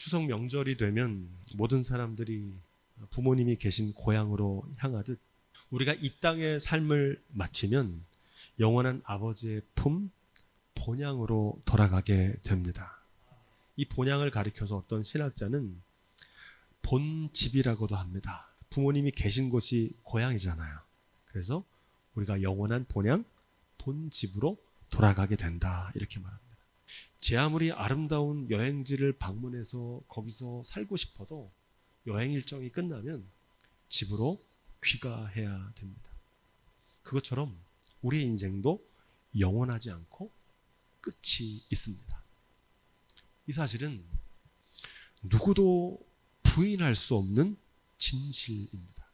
추석 명절이 되면 모든 사람들이 부모님이 계신 고향으로 향하듯 우리가 이 땅의 삶을 마치면 영원한 아버지의 품, 본향으로 돌아가게 됩니다. 이 본향을 가리켜서 어떤 신학자는 본집이라고도 합니다. 부모님이 계신 곳이 고향이잖아요. 그래서 우리가 영원한 본향, 본집으로 돌아가게 된다, 이렇게 말합니다. 제 아무리 아름다운 여행지를 방문해서 거기서 살고 싶어도 여행 일정이 끝나면 집으로 귀가해야 됩니다. 그것처럼 우리의 인생도 영원하지 않고 끝이 있습니다. 이 사실은 누구도 부인할 수 없는 진실입니다.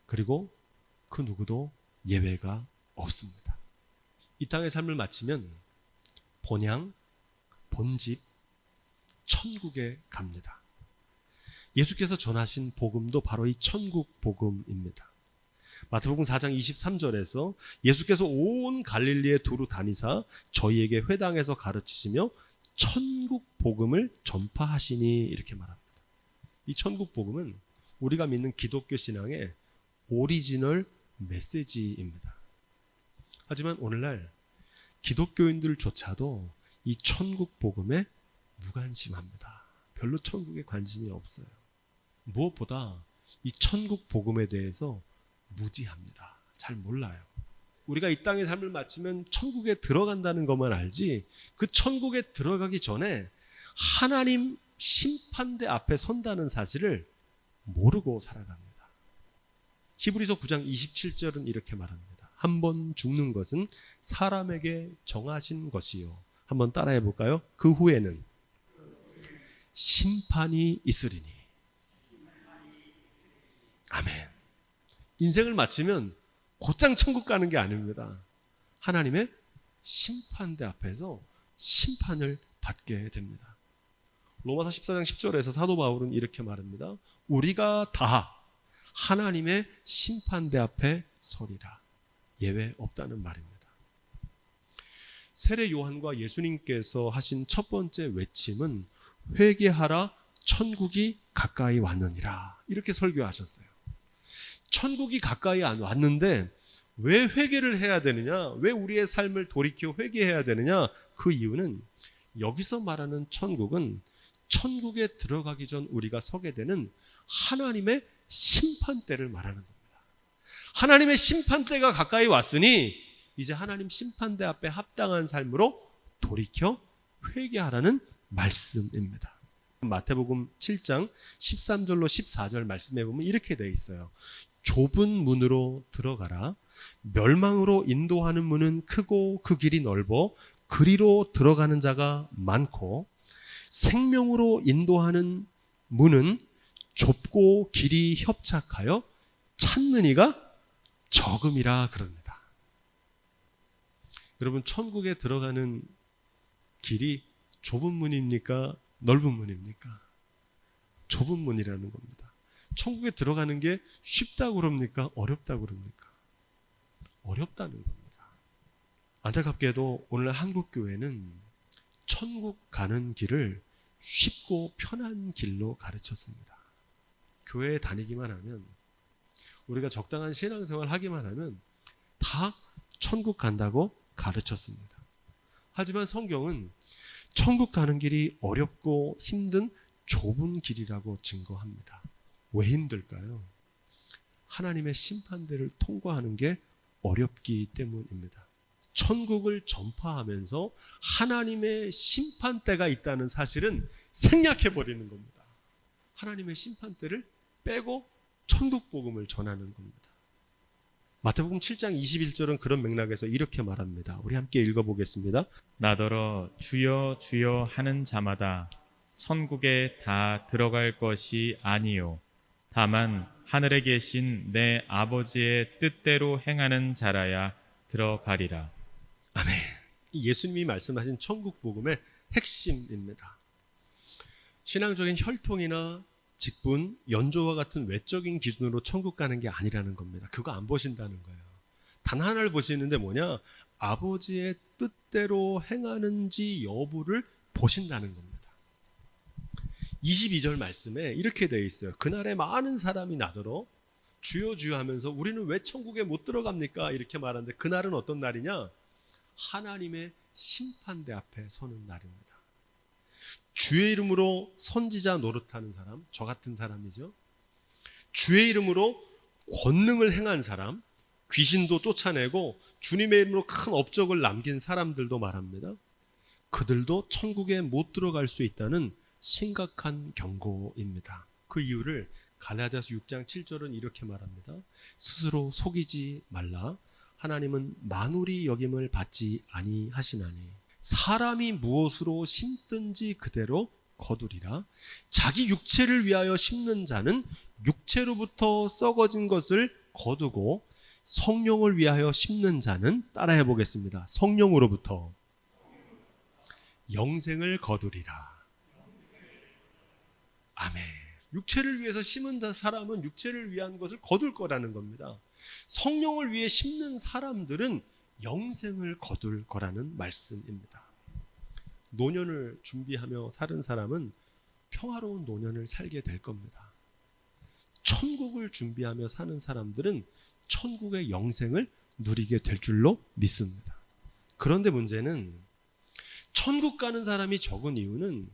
그리고 그 누구도 예외가 없습니다. 이 땅의 삶을 마치면 본향, 본집, 천국에 갑니다. 예수께서 전하신 복음도 바로 이 천국 복음입니다. 마태복음 4장 23절에서 예수께서 온 갈릴리에 두루 다니사 저희에게 회당에서 가르치시며 천국 복음을 전파하시니, 이렇게 말합니다. 이 천국 복음은 우리가 믿는 기독교 신앙의 오리지널 메시지입니다. 하지만 오늘날 기독교인들조차도 이 천국 복음에 무관심합니다. 별로 천국에 관심이 없어요. 무엇보다 이 천국 복음에 대해서 무지합니다. 잘 몰라요. 우리가 이 땅의 삶을 마치면 천국에 들어간다는 것만 알지, 그 천국에 들어가기 전에 하나님 심판대 앞에 선다는 사실을 모르고 살아갑니다. 히브리서 9장 27절은 이렇게 말합니다. 한 번 죽는 것은 사람에게 정하신 것이요. 한번 따라해 볼까요? 그 후에는 심판이 있으리니. 아멘. 인생을 마치면 곧장 천국 가는 게 아닙니다. 하나님의 심판대 앞에서 심판을 받게 됩니다. 로마서 14장 10절에서 사도 바울은 이렇게 말합니다. 우리가 다 하나님의 심판대 앞에 서리라. 예외 없다는 말입니다. 세례 요한과 예수님께서 하신 첫 번째 외침은 회개하라, 천국이 가까이 왔느니라, 이렇게 설교하셨어요. 천국이 가까이 왔는데 왜 회개를 해야 되느냐? 왜 우리의 삶을 돌이켜 회개해야 되느냐? 그 이유는 여기서 말하는 천국은 천국에 들어가기 전 우리가 서게 되는 하나님의 심판대를 말하는 겁니다. 하나님의 심판대가 가까이 왔으니 이제 하나님 심판대 앞에 합당한 삶으로 돌이켜 회개하라는 말씀입니다. 마태복음 7장 13절로 14절 말씀해 보면 이렇게 되어 있어요. 좁은 문으로 들어가라. 멸망으로 인도하는 문은 크고 그 길이 넓어 그리로 들어가는 자가 많고, 생명으로 인도하는 문은 좁고 길이 협착하여 찾는 이가 적음이라 그럽니다. 여러분, 천국에 들어가는 길이 좁은 문입니까? 넓은 문입니까? 좁은 문이라는 겁니다. 천국에 들어가는 게 쉽다고 그럽니까? 어렵다고 그럽니까? 어렵다는 겁니다. 안타깝게도 오늘 한국교회는 천국 가는 길을 쉽고 편한 길로 가르쳤습니다. 교회에 다니기만 하면, 우리가 적당한 신앙생활 하기만 하면 다 천국 간다고 가르쳤습니다. 하지만 성경은 천국 가는 길이 어렵고 힘든 좁은 길이라고 증거합니다. 왜 힘들까요? 하나님의 심판대를 통과하는 게 어렵기 때문입니다. 천국을 전파하면서 하나님의 심판대가 있다는 사실은 생략해버리는 겁니다. 하나님의 심판대를 빼고 천국 복음을 전하는 겁니다. 마태복음 7장 21절은 그런 맥락에서 이렇게 말합니다. 우리 함께 읽어보겠습니다. 나더러 주여 주여 하는 자마다 천국에 다 들어갈 것이 아니요 다만 하늘에 계신 내 아버지의 뜻대로 행하는 자라야 들어가리라. 아멘. 예수님이 말씀하신 천국 복음의 핵심입니다. 신앙적인 혈통이나 직분, 연조와 같은 외적인 기준으로 천국 가는 게 아니라는 겁니다. 그거 안 보신다는 거예요. 단 하나를 보시는데 뭐냐? 아버지의 뜻대로 행하는지 여부를 보신다는 겁니다. 22절 말씀에 이렇게 되어 있어요. 그날에 많은 사람이 나더러 주여 주여 하면서 우리는 왜 천국에 못 들어갑니까? 이렇게 말하는데 그날은 어떤 날이냐? 하나님의 심판대 앞에 서는 날입니다. 주의 이름으로 선지자 노릇하는 사람, 저 같은 사람이죠. 주의 이름으로 권능을 행한 사람, 귀신도 쫓아내고 주님의 이름으로 큰 업적을 남긴 사람들도 말합니다. 그들도 천국에 못 들어갈 수 있다는 심각한 경고입니다. 그 이유를 갈라디아서 6장 7절은 이렇게 말합니다. 스스로 속이지 말라. 하나님은 만울이 여김을 받지 아니하시나니 사람이 무엇으로 심든지 그대로 거두리라. 자기 육체를 위하여 심는 자는 육체로부터 썩어진 것을 거두고 성령을 위하여 심는 자는 따라해 보겠습니다. 성령으로부터 영생을 거두리라. 아멘. 육체를 위해서 심은 사람은 육체를 위한 것을 거둘 거라는 겁니다. 성령을 위해 심는 사람들은 영생을 거둘 거라는 말씀입니다. 노년을 준비하며 사는 사람은 평화로운 노년을 살게 될 겁니다. 천국을 준비하며 사는 사람들은 천국의 영생을 누리게 될 줄로 믿습니다. 그런데 문제는 천국 가는 사람이 적은 이유는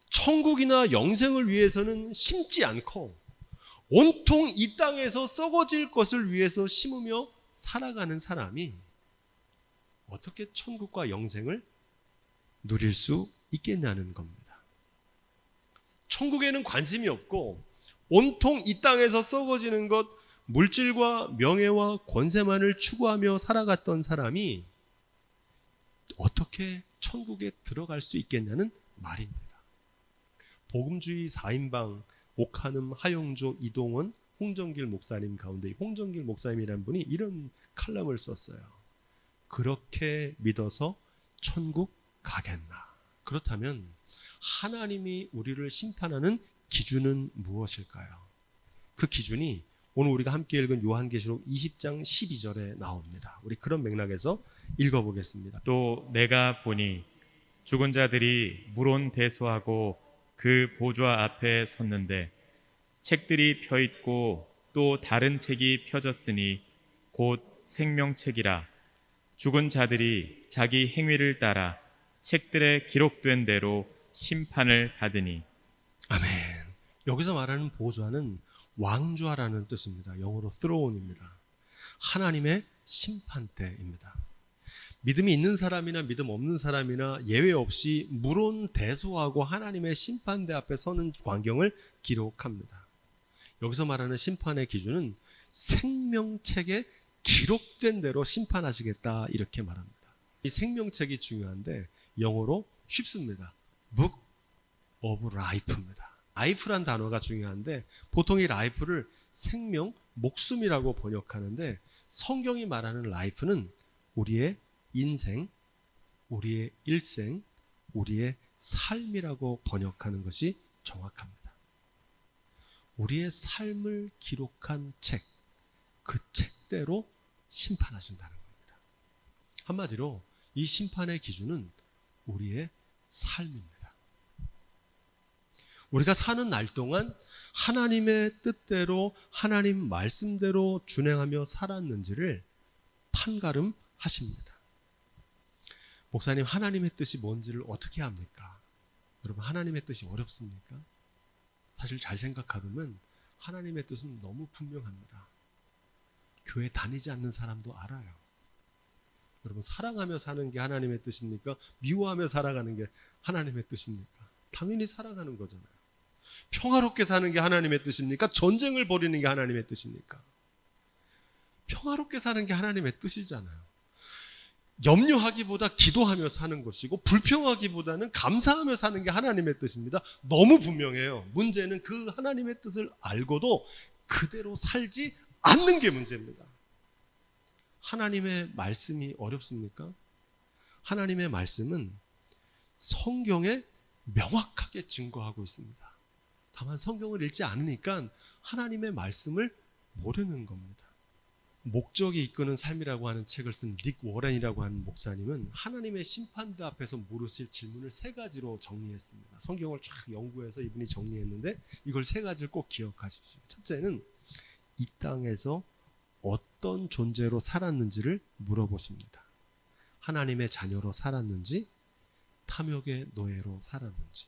천국이나 영생을 위해서는 심지 않고 온통 이 땅에서 썩어질 것을 위해서 심으며 살아가는 사람이 어떻게 천국과 영생을 누릴 수 있겠냐는 겁니다. 천국에는 관심이 없고 온통 이 땅에서 썩어지는 것, 물질과 명예와 권세만을 추구하며 살아갔던 사람이 어떻게 천국에 들어갈 수 있겠냐는 말입니다. 복음주의 4인방 옥한음, 하용조, 이동원, 홍정길 목사님 가운데 홍정길 목사님이라는 분이 이런 칼럼을 썼어요. 그렇게 믿어서 천국 가겠나? 그렇다면 하나님이 우리를 심판하는 기준은 무엇일까요? 그 기준이 오늘 우리가 함께 읽은 요한계시록 20장 12절에 나옵니다. 우리 그런 맥락에서 읽어보겠습니다. 또 내가 보니 죽은 자들이 물온 대소하고 그 보좌 앞에 섰는데 책들이 펴 있고 또 다른 책이 펴졌으니 곧 생명책이라. 죽은 자들이 자기 행위를 따라 책들에 기록된 대로 심판을 받으니. 아멘. 여기서 말하는 보좌는 왕좌라는 뜻입니다. 영어로 throne입니다. 하나님의 심판대입니다. 믿음이 있는 사람이나 믿음 없는 사람이나 예외 없이 물론 대소하고 하나님의 심판대 앞에 서는 광경을 기록합니다. 여기서 말하는 심판의 기준은 생명책에 기록된 대로 심판하시겠다 이렇게 말합니다. 이 생명책이 중요한데 영어로 쉽습니다. Book of Life입니다. life란 단어가 중요한데 보통 이 life를 생명, 목숨이라고 번역하는데 성경이 말하는 life는 우리의 인생, 우리의 일생, 우리의 삶이라고 번역하는 것이 정확합니다. 우리의 삶을 기록한 책, 그 책대로 심판하신다는 겁니다. 한마디로 이 심판의 기준은 우리의 삶입니다. 우리가 사는 날 동안 하나님의 뜻대로 하나님 말씀대로 준행하며 살았는지를 판가름하십니다. 목사님, 하나님의 뜻이 뭔지를 어떻게 합니까? 여러분, 하나님의 뜻이 어렵습니까? 사실 잘 생각해보면 하나님의 뜻은 너무 분명합니다. 교회 다니지 않는 사람도 알아요. 여러분, 사랑하며 사는 게 하나님의 뜻입니까? 미워하며 살아가는 게 하나님의 뜻입니까? 당연히 사랑하는 거잖아요. 평화롭게 사는 게 하나님의 뜻입니까? 전쟁을 벌이는 게 하나님의 뜻입니까? 평화롭게 사는 게 하나님의 뜻이잖아요. 염려하기보다 기도하며 사는 것이고 불평하기보다는 감사하며 사는 게 하나님의 뜻입니다. 너무 분명해요. 문제는 그 하나님의 뜻을 알고도 그대로 살지 않는 게 문제입니다. 하나님의 말씀이 어렵습니까? 하나님의 말씀은 성경에 명확하게 증거하고 있습니다. 다만 성경을 읽지 않으니까 하나님의 말씀을 모르는 겁니다. 목적이 이끄는 삶이라고 하는 책을 쓴 릭 워렌이라고 하는 목사님은 하나님의 심판대 앞에서 물으실 질문을 3가지로 정리했습니다. 성경을 쫙 연구해서 이분이 정리했는데 이걸 3가지를 꼭 기억하십시오. 첫째는 이 땅에서 어떤 존재로 살았는지를 물어보십니다. 하나님의 자녀로 살았는지, 탐욕의 노예로 살았는지.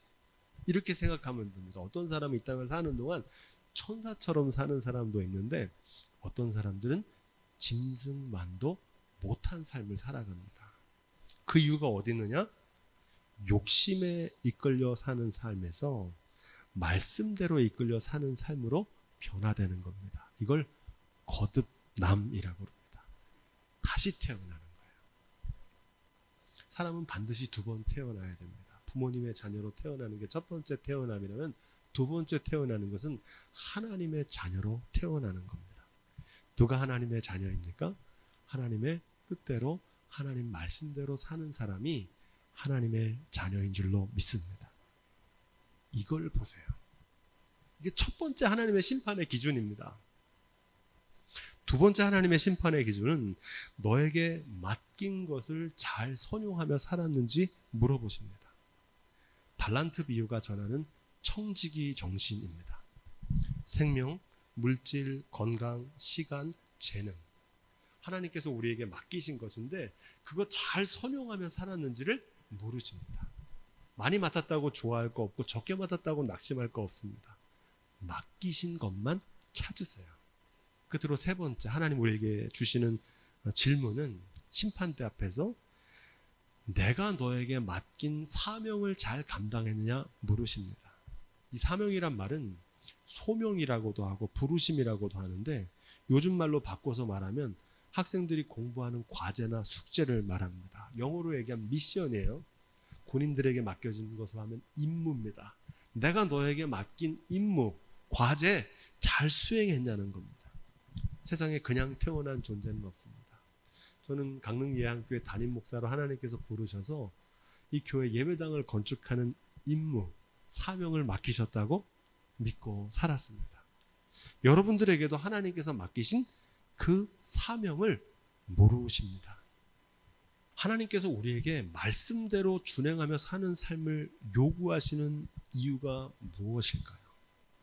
이렇게 생각하면 됩니다. 어떤 사람이 이 땅을 사는 동안 천사처럼 사는 사람도 있는데 어떤 사람들은 짐승만도 못한 삶을 살아갑니다. 그 이유가 어디 있느냐? 욕심에 이끌려 사는 삶에서 말씀대로 이끌려 사는 삶으로 변화되는 겁니다. 이걸 거듭남이라고 합니다. 다시 태어나는 거예요. 사람은 반드시 2번 태어나야 됩니다. 부모님의 자녀로 태어나는 게 첫 번째 태어남이라면 2번째 태어나는 것은 하나님의 자녀로 태어나는 겁니다. 누가 하나님의 자녀입니까? 하나님의 뜻대로 하나님 말씀대로 사는 사람이 하나님의 자녀인 줄로 믿습니다. 이걸 보세요. 이게 첫 번째 하나님의 심판의 기준입니다. 2번째 하나님의 심판의 기준은 너에게 맡긴 것을 잘 선용하며 살았는지 물어보십니다. 달란트 비유가 전하는 청지기 정신입니다. 생명, 물질, 건강, 시간, 재능. 하나님께서 우리에게 맡기신 것인데 그거 잘 선용하며 살았는지를 모르십니다. 많이 맡았다고 좋아할 거 없고 적게 맡았다고 낙심할 거 없습니다. 맡기신 것만 찾으세요. 끝으로 3번째 하나님 우리에게 주시는 질문은 심판대 앞에서 내가 너에게 맡긴 사명을 잘 감당했느냐 물으십니다. 이 사명이란 말은 소명이라고도 하고 부르심이라고도 하는데 요즘 말로 바꿔서 말하면 학생들이 공부하는 과제나 숙제를 말합니다. 영어로 얘기하면 미션이에요. 군인들에게 맡겨진 것으로 하면 임무입니다. 내가 너에게 맡긴 임무, 과제 잘 수행했냐는 겁니다. 세상에 그냥 태어난 존재는 없습니다. 저는 강릉 예한교회 담임 목사로 하나님께서 부르셔서 이 교회 예배당을 건축하는 임무, 사명을 맡기셨다고 믿고 살았습니다. 여러분들에게도 하나님께서 맡기신 그 사명을 모르십니다. 하나님께서 우리에게 말씀대로 준행하며 사는 삶을 요구하시는 이유가 무엇일까요?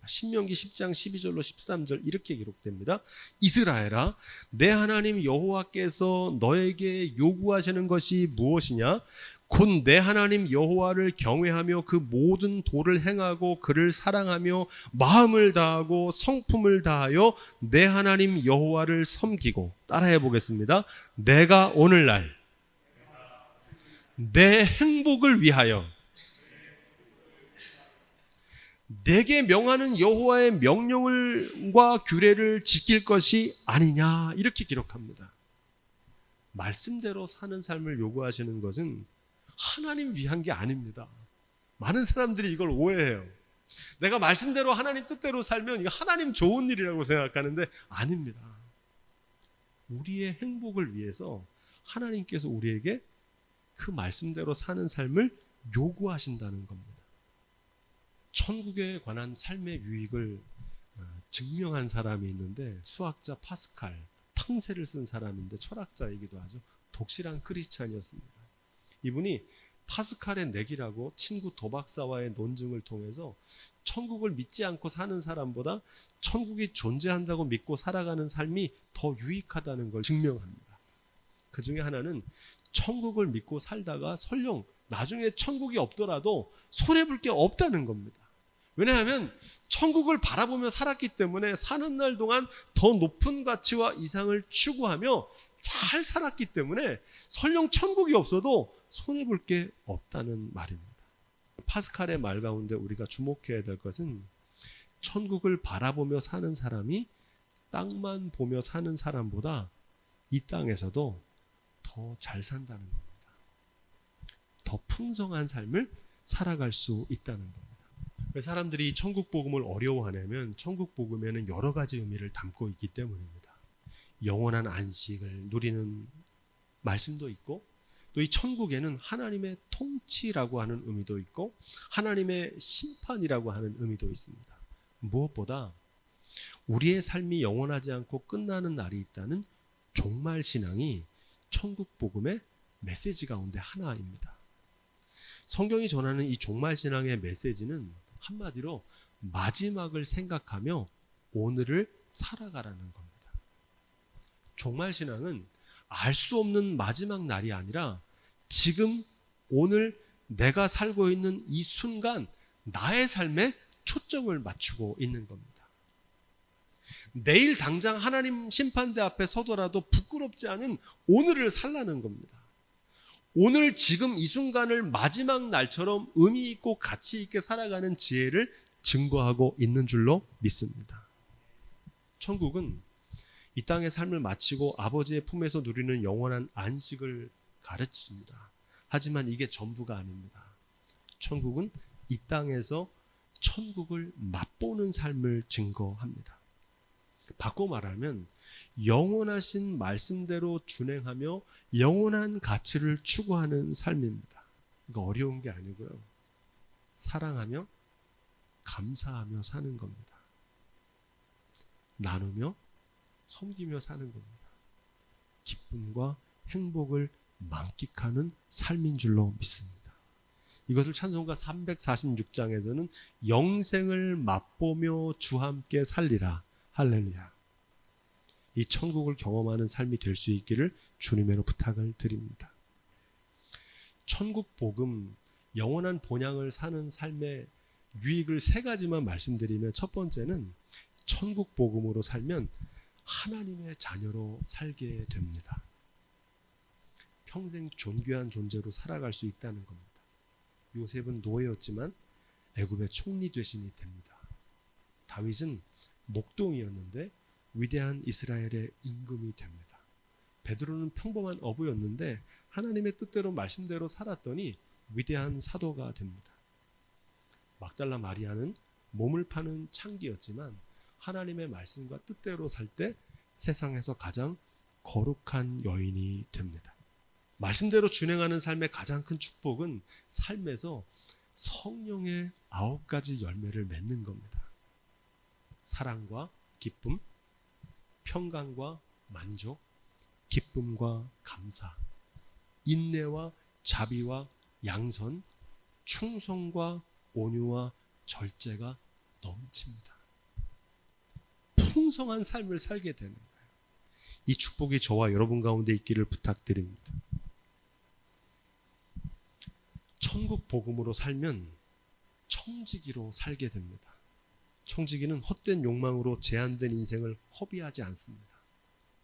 신명기 10장 12절로 13절 이렇게 기록됩니다. 이스라엘아, 내 하나님 여호와께서 너에게 요구하시는 것이 무엇이냐? 곧 내 하나님 여호와를 경외하며 그 모든 도를 행하고 그를 사랑하며 마음을 다하고 성품을 다하여 내 하나님 여호와를 섬기고. 따라해 보겠습니다. 내가 오늘날 내 행복을 위하여 내게 명하는 여호와의 명령과 규례를 지킬 것이 아니냐, 이렇게 기록합니다. 말씀대로 사는 삶을 요구하시는 것은 하나님 위한 게 아닙니다. 많은 사람들이 이걸 오해해요. 내가 말씀대로 하나님 뜻대로 살면 이거 하나님 좋은 일이라고 생각하는데 아닙니다. 우리의 행복을 위해서 하나님께서 우리에게 그 말씀대로 사는 삶을 요구하신다는 겁니다. 천국에 관한 삶의 유익을 증명한 사람이 있는데 수학자 파스칼, 탕세를 쓴 사람인데 철학자이기도 하죠. 독실한 크리스찬이었습니다. 이분이 파스칼의 내기라고 친구 도박사와의 논증을 통해서 천국을 믿지 않고 사는 사람보다 천국이 존재한다고 믿고 살아가는 삶이 더 유익하다는 걸 증명합니다. 그 중에 하나는 천국을 믿고 살다가 설령 나중에 천국이 없더라도 손해볼 게 없다는 겁니다. 왜냐하면 천국을 바라보며 살았기 때문에 사는 날 동안 더 높은 가치와 이상을 추구하며 잘 살았기 때문에 설령 천국이 없어도 손해볼 게 없다는 말입니다. 파스칼의 말 가운데 우리가 주목해야 될 것은 천국을 바라보며 사는 사람이 땅만 보며 사는 사람보다 이 땅에서도 더 잘 산다는 겁니다. 더 풍성한 삶을 살아갈 수 있다는 겁니다. 왜 사람들이 천국 복음을 어려워하냐면 천국 복음에는 여러 가지 의미를 담고 있기 때문입니다. 영원한 안식을 누리는 말씀도 있고 또 이 천국에는 하나님의 통치라고 하는 의미도 있고 하나님의 심판이라고 하는 의미도 있습니다. 무엇보다 우리의 삶이 영원하지 않고 끝나는 날이 있다는 종말 신앙이 천국 복음의 메시지 가운데 하나입니다. 성경이 전하는 이 종말 신앙의 메시지는 한마디로 마지막을 생각하며 오늘을 살아가라는 겁니다. 종말 신앙은 알 수 없는 마지막 날이 아니라 지금 오늘 내가 살고 있는 이 순간 나의 삶에 초점을 맞추고 있는 겁니다. 내일 당장 하나님 심판대 앞에 서더라도 부끄럽지 않은 오늘을 살라는 겁니다. 오늘 지금 이 순간을 마지막 날처럼 의미 있고 가치 있게 살아가는 지혜를 증거하고 있는 줄로 믿습니다. 천국은 이 땅의 삶을 마치고 아버지의 품에서 누리는 영원한 안식을 가르칩니다. 하지만 이게 전부가 아닙니다. 천국은 이 땅에서 천국을 맛보는 삶을 증거합니다. 바꿔 말하면 영원하신 말씀대로 준행하며 영원한 가치를 추구하는 삶입니다. 이거 어려운 게 아니고요. 사랑하며 감사하며 사는 겁니다. 나누며 섬기며 사는 겁니다. 기쁨과 행복을 만끽하는 삶인 줄로 믿습니다. 이것을 찬송가 346장에서는 영생을 맛보며 주와 함께 살리라. 할렐루야. 이 천국을 경험하는 삶이 될 수 있기를 주님으로 부탁을 드립니다. 천국 복음, 영원한 본향을 사는 삶의 유익을 세 가지만 말씀드리면, 첫 번째는 천국 복음으로 살면 하나님의 자녀로 살게 됩니다. 평생 존귀한 존재로 살아갈 수 있다는 겁니다. 요셉은 노예였지만 애굽의 총리 되심이 됩니다. 다윗은 목동이었는데 위대한 이스라엘의 임금이 됩니다. 베드로는 평범한 어부였는데 하나님의 뜻대로 말씀대로 살았더니 위대한 사도가 됩니다. 막달라 마리아는 몸을 파는 창기였지만 하나님의 말씀과 뜻대로 살 때 세상에서 가장 거룩한 여인이 됩니다. 말씀대로 준행하는 삶의 가장 큰 축복은 삶에서 성령의 9가지 열매를 맺는 겁니다. 사랑과 기쁨, 평강과 만족, 기쁨과 감사, 인내와 자비와 양선, 충성과 온유와 절제가 넘칩니다. 풍성한 삶을 살게 되는 거예요. 이 축복이 저와 여러분 가운데 있기를 부탁드립니다. 천국 복음으로 살면 청지기로 살게 됩니다. 청지기는 헛된 욕망으로 제한된 인생을 허비하지 않습니다.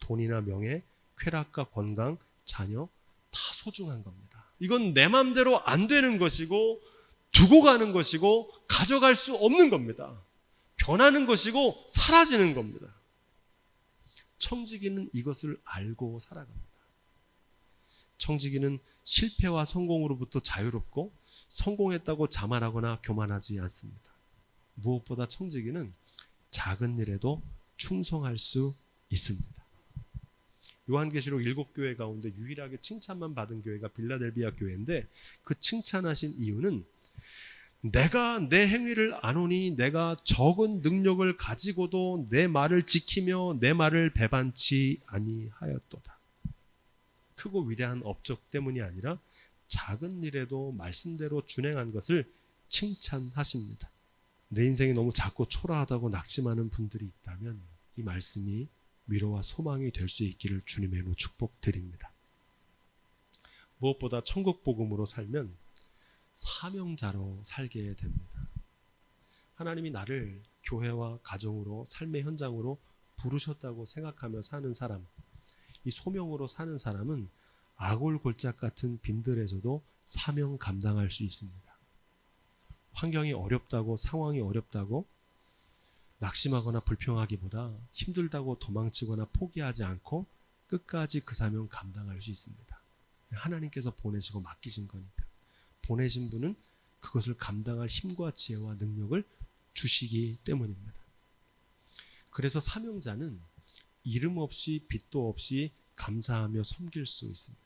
돈이나 명예, 쾌락과 건강, 자녀 다 소중한 겁니다. 이건 내 마음대로 안 되는 것이고 두고 가는 것이고 가져갈 수 없는 겁니다. 변하는 것이고 사라지는 겁니다. 청지기는 이것을 알고 살아갑니다. 청지기는 실패와 성공으로부터 자유롭고 성공했다고 자만하거나 교만하지 않습니다. 무엇보다 청지기는 작은 일에도 충성할 수 있습니다. 요한계시록 7교회 가운데 유일하게 칭찬만 받은 교회가 빌라델비아 교회인데, 그 칭찬하신 이유는 내가 내 행위를 아노니 내가 적은 능력을 가지고도 내 말을 지키며 내 말을 배반치 아니하였도다. 크고 위대한 업적 때문이 아니라 작은 일에도 말씀대로 준행한 것을 칭찬하십니다. 내 인생이 너무 작고 초라하다고 낙심하는 분들이 있다면 이 말씀이 위로와 소망이 될 수 있기를 주님의 이름으로 축복드립니다. 무엇보다 천국 복음으로 살면 사명자로 살게 됩니다. 하나님이 나를 교회와 가정으로 삶의 현장으로 부르셨다고 생각하며 사는 사람, 이 소명으로 사는 사람은 아골골짝 같은 빈들에서도 사명 감당할 수 있습니다. 환경이 어렵다고, 상황이 어렵다고 낙심하거나 불평하기보다 힘들다고 도망치거나 포기하지 않고 끝까지 그 사명 감당할 수 있습니다. 하나님께서 보내시고 맡기신 거니까. 보내신 분은 그것을 감당할 힘과 지혜와 능력을 주시기 때문입니다. 그래서 사명자는 이름 없이 빚도 없이 감사하며 섬길 수 있습니다.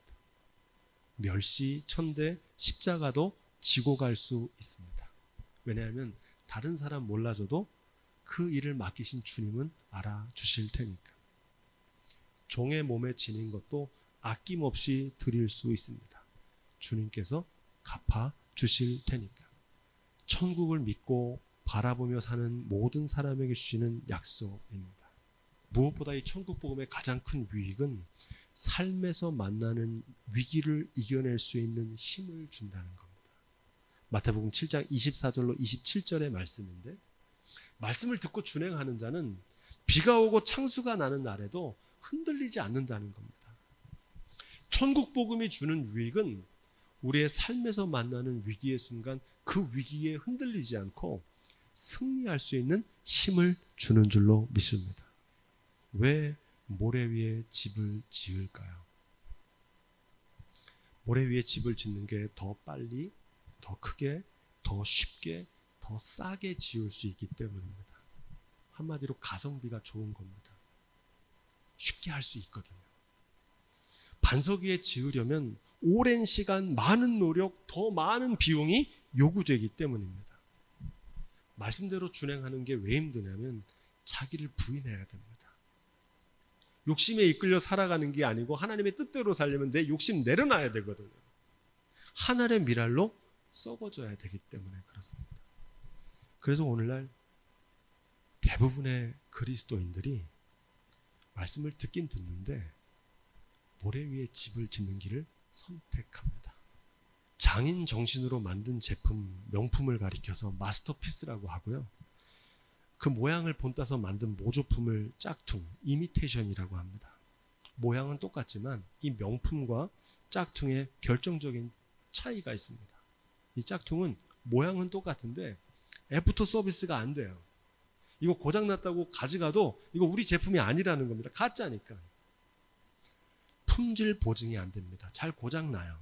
멸시, 천대, 십자가도 지고 갈 수 있습니다. 왜냐하면 다른 사람 몰라줘도 그 일을 맡기신 주님은 알아주실 테니까. 종의 몸에 지닌 것도 아낌없이 드릴 수 있습니다. 주님께서 갚아 주실 테니까. 천국을 믿고 바라보며 사는 모든 사람에게 주시는 약속입니다. 무엇보다 이 천국 복음의 가장 큰 유익은 삶에서 만나는 위기를 이겨낼 수 있는 힘을 준다는 겁니다. 마태복음 7장 24절로 27절의 말씀인데, 말씀을 듣고 준행하는 자는 비가 오고 창수가 나는 날에도 흔들리지 않는다는 겁니다. 천국 복음이 주는 유익은 우리의 삶에서 만나는 위기의 순간 그 위기에 흔들리지 않고 승리할 수 있는 힘을 주는 줄로 믿습니다. 왜 모래 위에 집을 지을까요? 모래 위에 집을 짓는 게 더 빨리, 더 크게, 더 쉽게, 더 싸게 지을 수 있기 때문입니다. 한마디로 가성비가 좋은 겁니다. 쉽게 할 수 있거든요. 반석 위에 지으려면 오랜 시간, 많은 노력, 더 많은 비용이 요구되기 때문입니다. 말씀대로 준행하는 게 왜 힘드냐면 자기를 부인해야 됩니다. 욕심에 이끌려 살아가는 게 아니고 하나님의 뜻대로 살려면 내 욕심 내려놔야 되거든요. 하늘의 미랄로 썩어져야 되기 때문에 그렇습니다. 그래서 오늘날 대부분의 그리스도인들이 말씀을 듣긴 듣는데 모래 위에 집을 짓는 길을 선택합니다. 장인 정신으로 만든 제품, 명품을 가리켜서 마스터피스라고 하고요. 그 모양을 본따서 만든 모조품을 짝퉁, 이미테이션이라고 합니다. 모양은 똑같지만 이 명품과 짝퉁의 결정적인 차이가 있습니다. 이 짝퉁은 모양은 똑같은데 애프터 서비스가 안 돼요. 이거 고장났다고 가져가도 이거 우리 제품이 아니라는 겁니다. 가짜니까. 품질 보증이 안 됩니다. 잘 고장나요.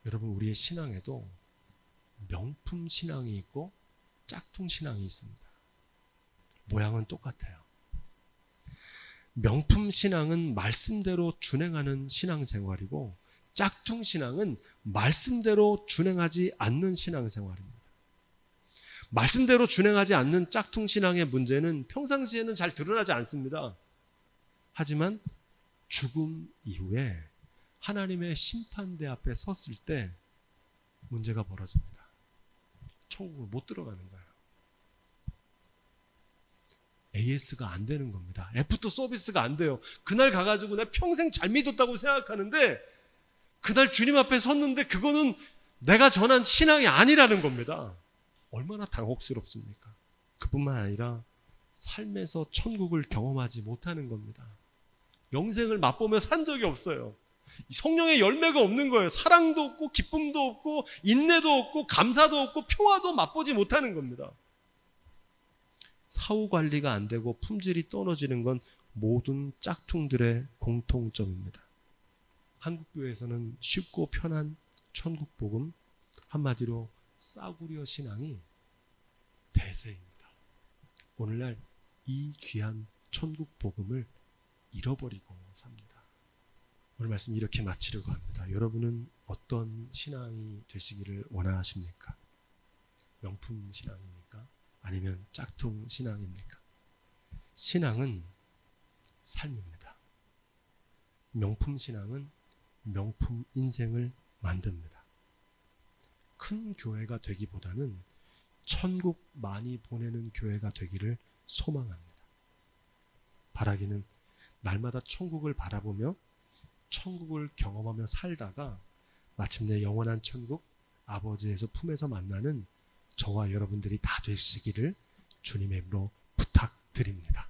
여러분, 우리의 신앙에도 명품 신앙이 있고 짝퉁 신앙이 있습니다. 모양은 똑같아요. 명품 신앙은 말씀대로 준행하는 신앙생활이고 짝퉁 신앙은 말씀대로 준행하지 않는 신앙생활입니다. 말씀대로 준행하지 않는 짝퉁 신앙의 문제는 평상시에는 잘 드러나지 않습니다. 하지만 죽음 이후에 하나님의 심판대 앞에 섰을 때 문제가 벌어집니다. 천국을 못 들어가는 거예요. AS가 안 되는 겁니다. 애프터 서비스가 안 돼요. 그날 가가지고 내가 평생 잘 믿었다고 생각하는데 그날 주님 앞에 섰는데 그거는 내가 전한 신앙이 아니라는 겁니다. 얼마나 당혹스럽습니까? 그뿐만 아니라 삶에서 천국을 경험하지 못하는 겁니다. 영생을 맛보며 산 적이 없어요. 성령의 열매가 없는 거예요. 사랑도 없고 기쁨도 없고 인내도 없고 감사도 없고 평화도 맛보지 못하는 겁니다. 사후 관리가 안 되고 품질이 떨어지는 건 모든 짝퉁들의 공통점입니다. 한국교회에서는 쉽고 편한 천국 복음, 한마디로 싸구려 신앙이 대세입니다. 오늘날 이 귀한 천국 복음을 잃어버리고 삽니다. 오늘 말씀 이렇게 마치려고 합니다. 여러분은 어떤 신앙이 되시기를 원하십니까? 명품 신앙입니까? 아니면 짝퉁 신앙입니까? 신앙은 삶입니다. 명품 신앙은 명품 인생을 만듭니다. 큰 교회가 되기보다는 천국 많이 보내는 교회가 되기를 소망합니다. 바라기는 날마다 천국을 바라보며 천국을 경험하며 살다가 마침내 영원한 천국 아버지에서 품에서 만나는 저와 여러분들이 다 되시기를 주님의 이름으로 부탁드립니다.